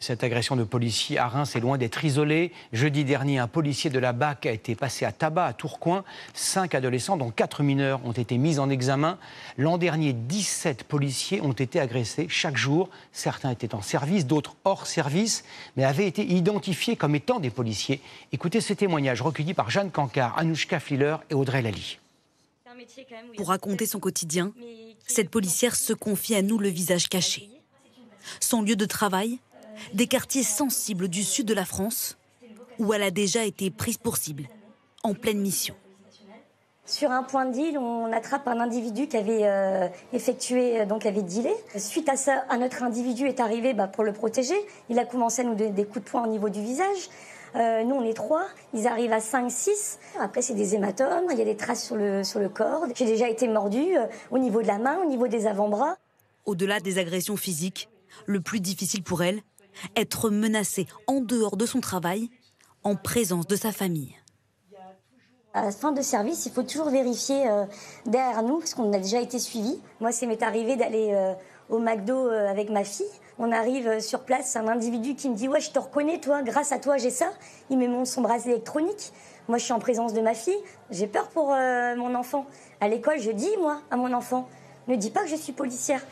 Cette agression de policier à Reims est loin d'être isolée. Jeudi dernier, un policier de la BAC a été passé à tabac à Tourcoing. 5 adolescents, dont 4 mineurs, ont été mis en examen. L'an dernier, 17 policiers ont été agressés chaque jour. Certains étaient en service, d'autres hors service, mais avaient été identifiés comme étant des policiers. Écoutez ces témoignages recueillis par Jeanne Cancard, Anouchka Fliller et Audrey Lally. Pour raconter son quotidien, cette policière se confie à nous le visage caché. Son lieu de travail, des quartiers sensibles du sud de la France, où elle a déjà été prise pour cible, en pleine mission. Sur un point de deal, on attrape un individu qui avait avait dealé. Suite à ça, un autre individu est arrivé pour le protéger. Il a commencé à nous donner des coups de poing au niveau du visage. Nous, on est 3. Ils arrivent à 5, 6. Après, c'est des hématomes. Il y a des traces sur le corps. J'ai déjà été mordue au niveau de la main, au niveau des avant-bras. Au-delà des agressions physiques, le plus difficile pour elle, être menacée en dehors de son travail, en présence de sa famille. À la fin de service, il faut toujours vérifier derrière nous, parce qu'on a déjà été suivis. Moi, ça m'est arrivé d'aller au McDo avec ma fille. On arrive sur place, un individu qui me dit « Ouais, je te reconnais, toi, grâce à toi, j'ai ça ». Il me montre son bracelet électronique. Moi, je suis en présence de ma fille. J'ai peur pour mon enfant. À l'école, je dis, moi, à mon enfant, ne dis pas que je suis policière.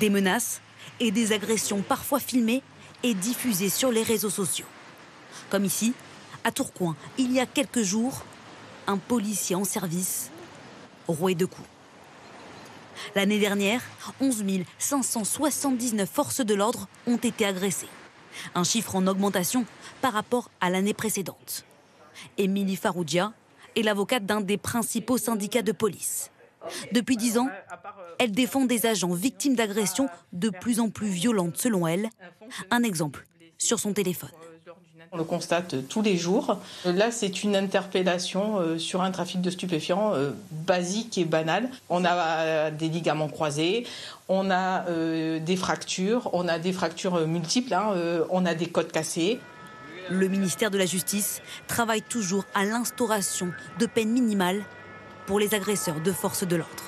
Des menaces et des agressions parfois filmées et diffusées sur les réseaux sociaux. Comme ici, à Tourcoing, il y a quelques jours, un policier en service roué de coups. L'année dernière, 11 579 forces de l'ordre ont été agressées. Un chiffre en augmentation par rapport à l'année précédente. Émilie Faroudia est l'avocate d'un des principaux syndicats de police. Depuis 10 ans, elle défend des agents victimes d'agressions de plus en plus violentes selon elle. Un exemple sur son téléphone. On le constate tous les jours. Là, c'est une interpellation sur un trafic de stupéfiants basique et banal. On a des ligaments croisés, on a des fractures multiples, on a des côtes cassées. Le ministère de la Justice travaille toujours à l'instauration de peines minimales pour les agresseurs de forces de l'ordre.